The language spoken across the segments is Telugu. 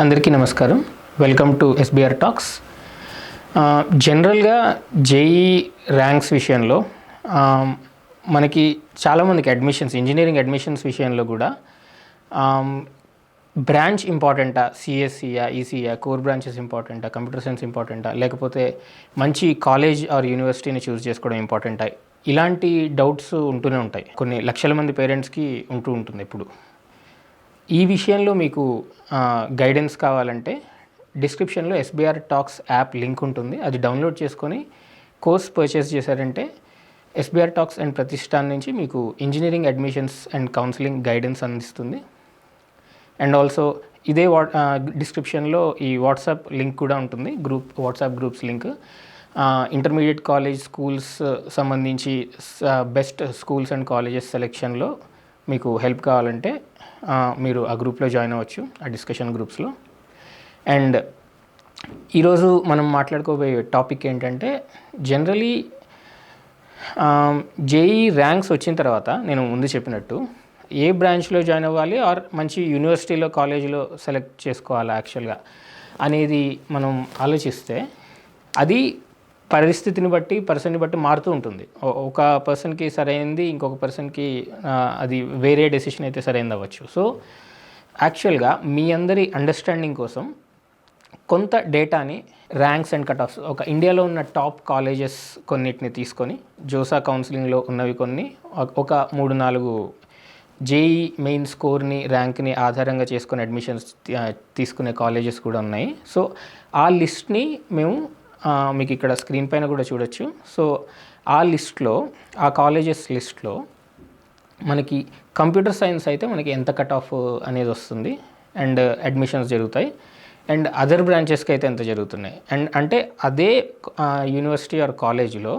అందరికీ నమస్కారం. Welcome to SBR talks. జనరల్గా జేఈ ర్యాంక్స్ విషయంలో మనకి చాలామందికి ఇంజనీరింగ్ అడ్మిషన్స్ విషయంలో కూడా బ్రాంచ్ ఇంపార్టెంటా, సిఎస్సియా, ఈసీయా, కోర్ బ్రాంచెస్ ఇంపార్టెంటా, కంప్యూటర్ సైన్స్ ఇంపార్టెంటా, లేకపోతే మంచి కాలేజ్ ఆర్ యూనివర్సిటీని చూస్ చేసుకోవడం ఇంపార్టెంటా, ఇలాంటి డౌట్స్ ఉంటూనే ఉంటాయి. కొన్ని లక్షల మంది పేరెంట్స్కి ఉంటుంది ఎప్పుడు. ఈ విషయంలో మీకు గైడెన్స్ కావాలంటే డిస్క్రిప్షన్లో ఎస్బిఆర్ టాక్స్ యాప్ లింక్ ఉంటుంది. అది డౌన్లోడ్ చేసుకొని కోర్స్ పర్చేస్ చేశారంటే ఎస్బిఆర్ టాక్స్ అండ్ ప్రతిష్టాన్ నుంచి మీకు engineering admissions and counselling guidance అందిస్తుంది. అండ్ ఆల్సో ఇదే డిస్క్రిప్షన్లో ఈ వాట్సాప్ లింక్ కూడా ఉంటుంది, WhatsApp groups link. Intermediate college schools సంబంధించి బెస్ట్ స్కూల్స్ అండ్ కాలేజెస్ సెలెక్షన్లో మీకు హెల్ప్ కావాలంటే మీరు ఆ గ్రూప్లో జాయిన్ అవ్వచ్చు, ఆ డిస్కషన్ గ్రూప్స్లో. అండ్ ఈరోజు మనం మాట్లాడుకోబోయే టాపిక్ ఏంటంటే, జనరలీ జేఈ ర్యాంక్స్ వచ్చిన తర్వాత నేను ముందు చెప్పినట్టు ఏ బ్రాంచ్లో జాయిన్ అవ్వాలి ఆర్ మంచి యూనివర్సిటీలో కాలేజీలో సెలెక్ట్ చేసుకోవాలా యాక్చువల్గా అనేది మనం ఆలోచిస్తే అది పరిస్థితిని బట్టి, పర్సన్ని బట్టి మారుతూ ఉంటుంది. ఒక పర్సన్కి సరైనది ఇంకొక పర్సన్కి అది వేరే డెసిషన్ అయితే సరైనది అవ్వచ్చు. సో యాక్చువల్గా మీ అందరి అండర్స్టాండింగ్ కోసం కొంత డేటాని, ర్యాంక్స్ అండ్ కట్ ఆఫ్స్, ఒక ఇండియాలో ఉన్న టాప్ కాలేజెస్ కొన్నిటిని తీసుకొని, జోసా కౌన్సిలింగ్లో ఉన్నవి కొన్ని, ఒక 3-4 జేఈ మెయిన్ స్కోర్ని, ర్యాంక్ని ఆధారంగా చేసుకుని అడ్మిషన్స్ తీసుకునే కాలేజెస్ కూడా ఉన్నాయి. సో ఆ లిస్ట్ని మేము మీకు ఇక్కడ స్క్రీన్ పైన కూడా చూడొచ్చు. సో ఆ లిస్ట్లో, ఆ కాలేజెస్ లిస్ట్లో మనకి కంప్యూటర్ సైన్స్ అయితే మనకి ఎంత కట్ ఆఫ్ అనేది వస్తుంది అండ్ అడ్మిషన్స్ జరుగుతాయి, అండ్ అదర్ బ్రాంచెస్కి అయితే ఎంత జరుగుతున్నాయి. అండ్ అంటే అదే యూనివర్సిటీ ఆర్ కాలేజీలో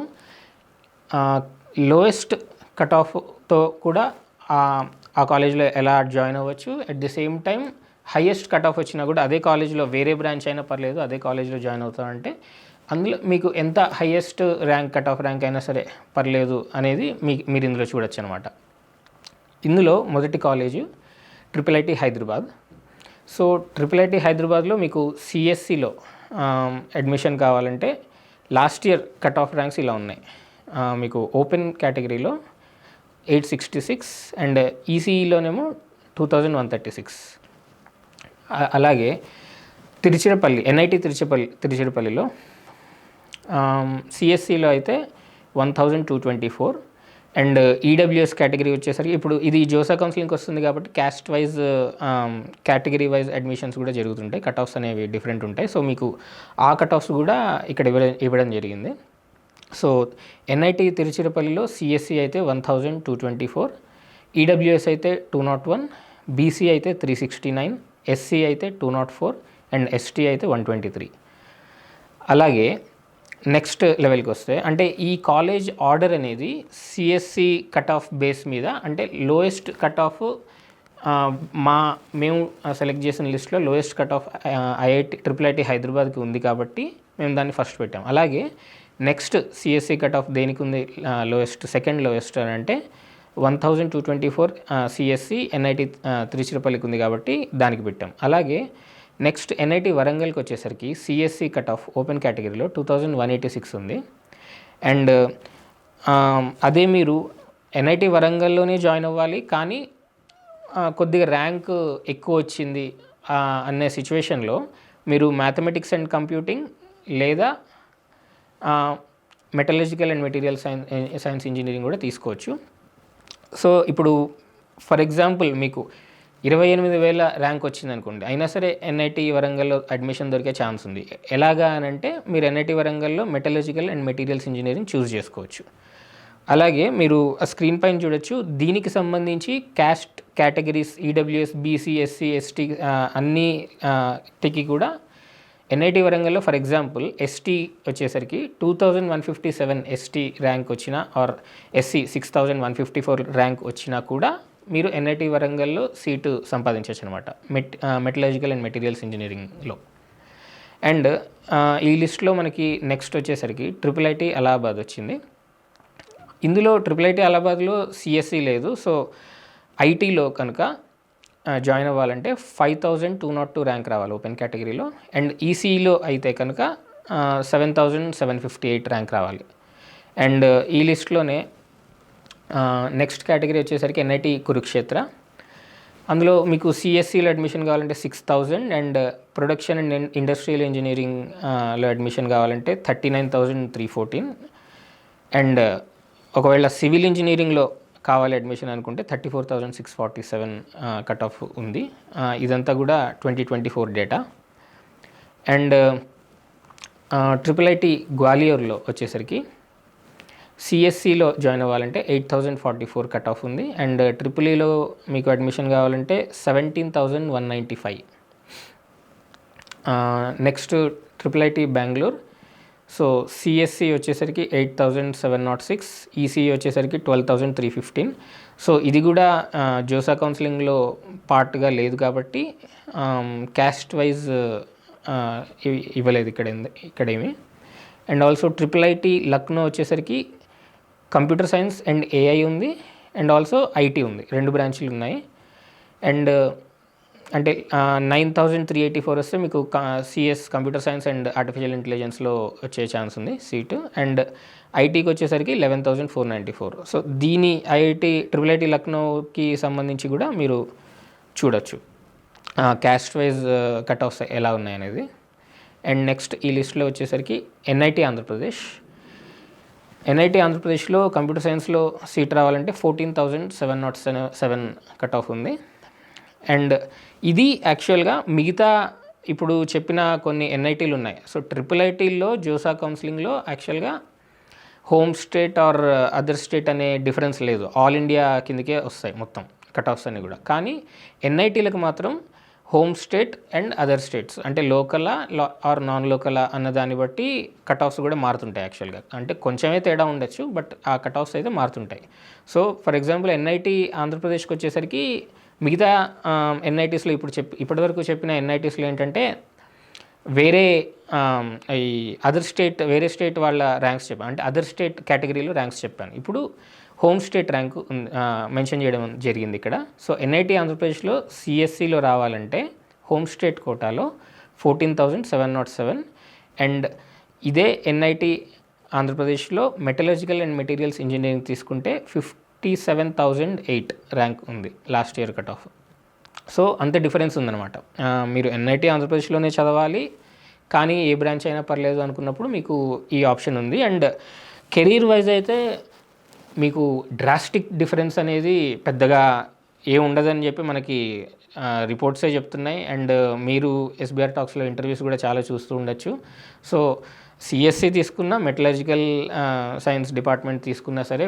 లోయెస్ట్ కట్ ఆఫ్తో కూడా ఆ కాలేజీలో ఎలా జాయిన్ అవ్వచ్చు. At the same time highest cut off వచ్చినా కూడా అదే కాలేజీలో వేరే బ్రాంచ్ అయినా పర్లేదు, అదే కాలేజీలో జాయిన్ అవుతామంటే అందులో మీకు ఎంత highest rank, cut off rank అయినా సరే పర్లేదు అనేది మీరు ఇందులో చూడొచ్చు అనమాట. ఇందులో మొదటి college triple IT Hyderabad. So triple IT హైదరాబాద్లో మీకు సిఎస్సిలో అడ్మిషన్ కావాలంటే last year cut off ranks ఇలా ఉన్నాయి. మీకు ఓపెన్ కేటగిరీలో 866 అండ్ ఈసీఈలోనేమో 2136. అలాగే తిరుచిరపల్లి, ఎన్ఐటి తిరుచిరపల్లిలో సిఎస్సిలో అయితే 1224 అండ్ ఈడబ్ల్యూఎస్ కేటగిరీ వచ్చేసరికి, ఇప్పుడు ఇది జోసా కౌన్సిలింగ్కి వస్తుంది కాబట్టి caste wise, category wise admissions కూడా జరుగుతుంటాయి, కట్ ఆఫ్స్ అనేవి డిఫరెంట్ ఉంటాయి. సో మీకు ఆ కట్ ఆఫ్స్ కూడా ఇక్కడ ఇవ్వడం జరిగింది. సో ఎన్ఐటి తిరుచిరపల్లిలో సిఎస్సి అయితే 1224, ఈడబ్ల్యూఎస్ అయితే 201, బీసీ అయితే 369, ఎస్సీ అయితే 204 అండ్ ఎస్టీ అయితే 123. అలాగే నెక్స్ట్ లెవెల్కి వస్తే, అంటే ఈ కాలేజ్ ఆర్డర్ అనేది సిఎస్సి కట్ ఆఫ్ బేస్ మీద, అంటే లోయెస్ట్ కట్ ఆఫ్ మేము సెలెక్ట్ చేసిన లిస్ట్లో lowest cut off triple IT హైదరాబాద్కి ఉంది కాబట్టి మేము దాన్ని ఫస్ట్ పెట్టాం. అలాగే నెక్స్ట్ సిఎస్సి కట్ ఆఫ్ దేనికి ఉంది లోయెస్ట్, సెకండ్ లోయెస్ట్ అని అంటే 1224 సిఎస్సి ఎన్ఐటి తిరుచిరపల్లికి ఉంది కాబట్టి దానికి పెట్టాం. అలాగే నెక్స్ట్ ఎన్ఐటి వరంగల్కి వచ్చేసరికి సిఎస్సి కట్ ఆఫ్ ఓపెన్ కేటగిరీలో 2186 ఉంది. అండ్ అదే మీరు ఎన్ఐటి వరంగల్లోనే జాయిన్ అవ్వాలి కానీ కొద్దిగా ర్యాంక్ ఎక్కువ వచ్చింది అనే సిచ్యువేషన్లో మీరు మ్యాథమెటిక్స్ అండ్ కంప్యూటింగ్ లేదా metallurgical and material science engineering కూడా తీసుకోవచ్చు. సో ఇప్పుడు ఫర్ ఎగ్జాంపుల్ మీకు 28,000 ర్యాంక్ వచ్చింది అనుకోండి, అయినా సరే ఎన్ఐటి వరంగల్లో అడ్మిషన్ దొరికే ఛాన్స్ ఉంది. ఎలాగా అని అంటే మీరు ఎన్ఐటి వరంగల్లో మెటలర్జికల్ అండ్ మెటీరియల్స్ ఇంజనీరింగ్ చూస్ చేసుకోవచ్చు. అలాగే మీరు ఆ స్క్రీన్ పైన చూడొచ్చు, దీనికి సంబంధించి caste categories EWS, BC, SC, ST అన్నిటికి కూడా ఎన్ఐటి వరంగల్లో ఫర్ ఎగ్జాంపుల్ ఎస్టీ వచ్చేసరికి 2157 ఎస్టీ ర్యాంక్ వచ్చినా ఆర్ ఎస్సీ 6154 ర్యాంక్ వచ్చినా కూడా మీరు ఎన్ఐటి వరంగల్లో సీటు సంపాదించవచ్చు అనమాట, మెటలర్జికల్ అండ్ మెటీరియల్స్ ఇంజనీరింగ్లో. అండ్ ఈ లిస్ట్లో మనకి నెక్స్ట్ వచ్చేసరికి ట్రిపుల్ ఐటీ అలహాబాద్ వచ్చింది. ఇందులో ట్రిపుల్ ఐటీ అలహాబాద్లో సిఎస్సి లేదు. సో ఐటీలో కనుక జాయిన్ అవ్వాలంటే 5202 ర్యాంక్ రావాలి ఓపెన్ కేటగిరీలో. అండ్ ఈసీఈలో అయితే కనుక 7758 ర్యాంక్ రావాలి. అండ్ ఈ లిస్ట్లోనే నెక్స్ట్ కేటగిరీ వచ్చేసరికి ఎన్ఐటి కురుక్షేత్ర. అందులో మీకు సిఎస్సిలో అడ్మిషన్ కావాలంటే 6000 అండ్ ప్రొడక్షన్ అండ్ ఇండస్ట్రియల్ ఇంజనీరింగ్లో అడ్మిషన్ కావాలంటే 39,314. అండ్ ఒకవేళ సివిల్ ఇంజనీరింగ్లో కావాలి అడ్మిషన్ అనుకుంటే 34,647 కట్ ఆఫ్ ఉంది. ఇదంతా కూడా 2024 డేటా. అండ్ IIIT గ్వాలియర్లో వచ్చేసరికి సిఎస్సిలో జాయిన్ అవ్వాలంటే 8,044 కట్ ఆఫ్ ఉంది. అండ్ ట్రిపుల్ఈలో మీకు అడ్మిషన్ కావాలంటే 17,195. Next IIIT Bengaluru. So CSE వచ్చేసరికి 8,706, ఈసీఈ వచ్చేసరికి 12,315. సో ఇది కూడా జోసా కౌన్సిలింగ్లో పార్ట్గా లేదు కాబట్టి క్యాస్ట్ వైజ్ ఇవ్వలేదు ఇక్కడేమి. అండ్ ఆల్సో IIIT లక్నో వచ్చేసరికి కంప్యూటర్ సైన్స్ అండ్ ఏఐ ఉంది. అండ్ ఆల్సో ఐటీ ఉంది. 2 బ్రాంచ్లు ఉన్నాయి. అండ్ అంటే 9,384 వస్తే మీకు CS computer science and artificial ఇంటెలిజెన్స్లో వచ్చే ఛాన్స్ ఉంది సీటు. అండ్ ఐటీకి వచ్చేసరికి 11,494. సో దీని IIT లక్నోకి సంబంధించి కూడా మీరు చూడొచ్చు క్యాస్ట్ వైజ్ కట్ ఆఫ్స్ ఎలా ఉన్నాయనేది. అండ్ నెక్స్ట్ ఈ లిస్ట్లో వచ్చేసరికి ఎన్ఐటి ఆంధ్రప్రదేశ్లో కంప్యూటర్ సైన్స్లో సీట్ రావాలంటే 14,707 కట్ ఆఫ్ ఉంది. అండ్ ఇది యాక్చువల్గా మిగతా ఇప్పుడు చెప్పిన కొన్ని ఎన్ఐటీలు ఉన్నాయి. సో IIITలో జోసా కౌన్సిలింగ్లో యాక్చువల్గా home state or other state అనే డిఫరెన్స్ లేదు. ఆల్ ఇండియా కిందకే వస్తాయి మొత్తం కట్ ఆఫ్స్ అన్నీ కూడా. కానీ ఎన్ఐటీలకు మాత్రం home state and other states అంటే లోకలా ఆర్ నాన్ లోకలా అన్న దాన్ని బట్టి కట్ ఆఫ్స్ కూడా మారుతుంటాయి యాక్చువల్గా. అంటే కొంచెమే తేడా ఉండొచ్చు, బట్ ఆ కట్ ఆఫ్స్ అయితే మారుతుంటాయి. సో ఫర్ ఎగ్జాంపుల్ ఎన్ఐటి ఆంధ్రప్రదేశ్కి వచ్చేసరికి మిగతా ఎన్ఐటీస్లో ఇప్పటివరకు చెప్పిన ఎన్ఐటీస్లో ఏంటంటే వేరే ఈ వేరే స్టేట్ వాళ్ళ ర్యాంక్స్ చెప్పాను, అంటే అదర్ స్టేట్ కేటగిరీలో ర్యాంక్స్ చెప్పాను. ఇప్పుడు హోమ్ స్టేట్ ర్యాంకు మెన్షన్ చేయడం జరిగింది ఇక్కడ. సో ఎన్ఐటి ఆంధ్రప్రదేశ్లో సిఎస్సిలో రావాలంటే హోమ్ స్టేట్ కోటాలో 14,707. అండ్ ఇదే ఎన్ఐటి ఆంధ్రప్రదేశ్లో మెటలర్జికల్ అండ్ మెటీరియల్స్ ఇంజనీరింగ్ తీసుకుంటే 57,008 ర్యాంక్ ఉంది last year cut off. So అంత డిఫరెన్స్ ఉందన్నమాట. మీరు ఎన్ఐటి ఆంధ్రప్రదేశ్లోనే చదవాలి కానీ ఏ బ్రాంచ్ అయినా పర్లేదు అనుకున్నప్పుడు మీకు ఈ ఆప్షన్ ఉంది. అండ్ కెరీర్ వైజ్ అయితే మీకు డ్రాస్టిక్ డిఫరెన్స్ అనేది పెద్దగా ఉండదని చెప్పి మనకి రిపోర్ట్సే చెప్తున్నాయి. అండ్ మీరు ఎస్బీఆర్ టాక్స్లో ఇంటర్వ్యూస్ కూడా చాలా చూస్తూ ఉండొచ్చు. సో సిఎస్సి తీసుకున్నా మెటలర్జికల్ సైన్స్ డిపార్ట్మెంట్ తీసుకున్నా సరే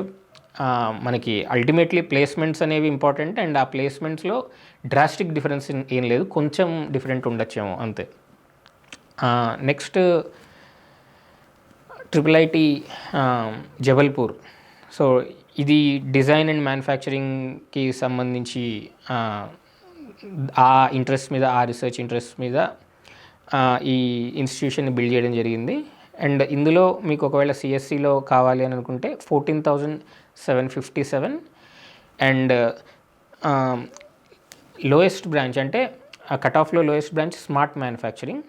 మనకి అల్టిమేట్లీ ప్లేస్మెంట్స్ అనేవి ఇంపార్టెంట్. అండ్ ఆ ప్లేస్మెంట్స్లో డ్రాస్టిక్ డిఫరెన్స్ ఏం లేదు, కొంచెం డిఫరెంట్ ఉండొచ్చేమో అంతే. Next IIIT Jabalpur. సో ఇది డిజైన్ అండ్ మ్యానుఫ్యాక్చరింగ్కి సంబంధించి ఆ ఇంట్రెస్ట్ మీద, ఆ రీసెర్చ్ ఇంట్రెస్ట్ మీద ఈ ఇన్స్టిట్యూషన్ని బిల్డ్ చేయడం జరిగింది. అండ్ ఇందులో మీకు ఒకవేళ సిఎస్సిలో కావాలి అని అనుకుంటే 14,757. అండ్ లోయెస్ట్ బ్రాంచ్ అంటే కట్ ఆఫ్లో లోయెస్ట్ బ్రాంచ్ స్మార్ట్ మ్యానుఫ్యాక్చరింగ్,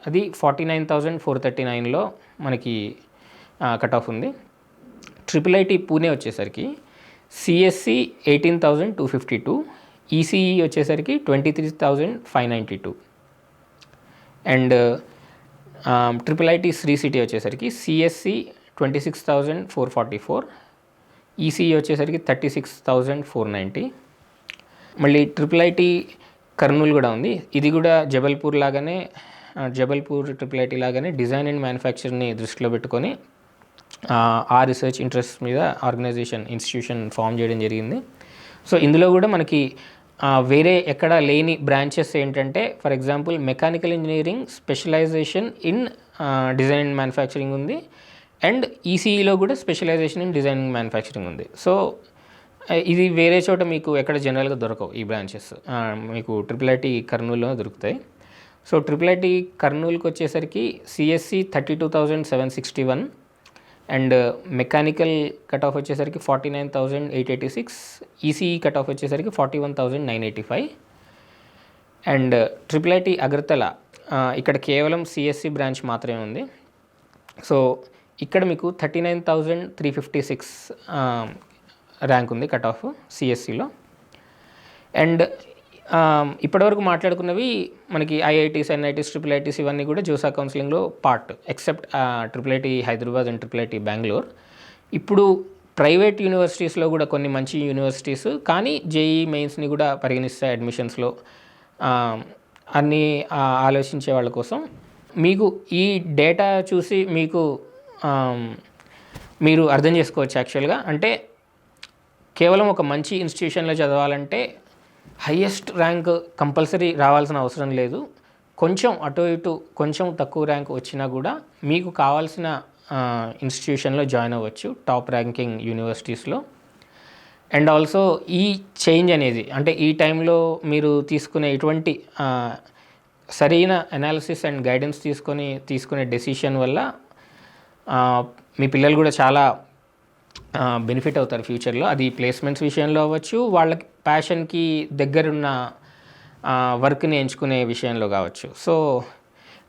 అది 49,439లో మనకి కట్ ఆఫ్ ఉంది. IIIT పూణే వచ్చేసరికి సిఎస్సి 18,252, ఈసీఈ వచ్చేసరికి 23,592. అండ్ IIIT శ్రీ సిటీ వచ్చేసరికి సిఎస్సి 26,444, ఈసీఈ వచ్చేసరికి 36,490. మళ్ళీ IIIT కర్నూలు కూడా ఉంది. ఇది కూడా జబల్పూర్ IIIT లాగానే డిజైన్ అండ్ మ్యానుఫ్యాక్చరింగ్ని దృష్టిలో పెట్టుకొని ఆ రీసెర్చ్ ఇంట్రెస్ట్ మీద ఇన్స్టిట్యూషన్ ఫామ్ చేయడం జరిగింది. సో ఇందులో కూడా మనకి వేరే ఎక్కడ లేని బ్రాంచెస్ ఏంటంటే for example mechanical engineering specialisation in design and manufacturing ఉంది. అండ్ ఈసీఈలో కూడా specialisation in design and manufacturing ఉంది. సో ఇది వేరే చోట మీకు ఎక్కడ జనరల్గా దొరకవు ఈ బ్రాంచెస్, మీకు IIIT కర్నూలులో దొరుకుతాయి. సో IIIT కర్నూలుకి వచ్చేసరికి CSE 32,761 and mechanical cut off వచ్చేసరికి 49,886, ఈసీఈ కట్ ఆఫ్ వచ్చేసరికి 41,985. అండ్ ట్రిపుల్ ఐటీ అగర్తల ఇక్కడ కేవలం సిఎస్సి బ్రాంచ్ మాత్రమే ఉంది. సో ఇక్కడ మీకు 39,356 ర్యాంక్ ఉంది కట్ ఆఫ్ సిఎస్సిలో. అండ్ ఇప్పటివరకు మాట్లాడుకున్నవి మనకి ఐఐటీస్, ఎన్ఐటీస్, ట్రిపుల్ ఐటీస్ ఇవన్నీ కూడా జోసా కౌన్సిలింగ్లో part, except triple IT Hyderabad and triple IT Bengaluru. ఇప్పుడు ప్రైవేట్ యూనివర్సిటీస్లో కూడా కొన్ని మంచి యూనివర్సిటీస్ కానీ జేఈ మెయిన్స్ని కూడా పరిగణిస్తాయి అడ్మిషన్స్లో. అన్నీ ఆలోచించే వాళ్ళ కోసం మీకు ఈ డేటా చూసి మీరు అర్థం చేసుకోవచ్చు యాక్చువల్గా. అంటే కేవలం ఒక మంచి ఇన్స్టిట్యూషన్లో చదవాలంటే హయ్యెస్ట్ ర్యాంక్ కంపల్సరీ రావాల్సిన అవసరం లేదు. కొంచెం అటు ఇటు కొంచెం తక్కువ ర్యాంక్ వచ్చినా కూడా మీకు కావాల్సిన ఇన్స్టిట్యూషన్లో జాయిన్ అవ్వచ్చు టాప్ ర్యాంకింగ్ యూనివర్సిటీస్లో. అండ్ ఆల్సో ఈ చేంజ్ అనేది అంటే ఈ టైంలో మీరు తీసుకునే ఇటువంటి సరైన అనాలిసిస్ అండ్ గైడెన్స్ తీసుకునే డెసిషన్ వల్ల మీ పిల్లలు కూడా చాలా బెనిఫిట్ అవుతారు ఫ్యూచర్లో. అది ప్లేస్మెంట్స్ విషయంలో అవ్వచ్చు, వాళ్ళకి ప్యాషన్కి దగ్గరున్న వర్క్ని ఎంచుకునే విషయంలో కావచ్చు. సో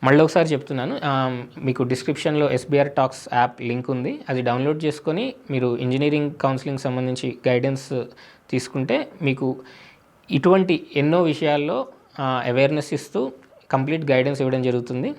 మళ్ళీ ఒకసారి చెప్తున్నాను, మీకు డిస్క్రిప్షన్లో ఎస్బీఆర్ టాక్స్ యాప్ లింక్ ఉంది. అది డౌన్లోడ్ చేసుకొని మీరు ఇంజనీరింగ్ కౌన్సిలింగ్ సంబంధించి గైడెన్స్ తీసుకుంటే మీకు ఇటువంటి ఎన్నో విషయాల్లో అవేర్నెస్ ఇస్తూ కంప్లీట్ గైడెన్స్ ఇవ్వడం జరుగుతుంది.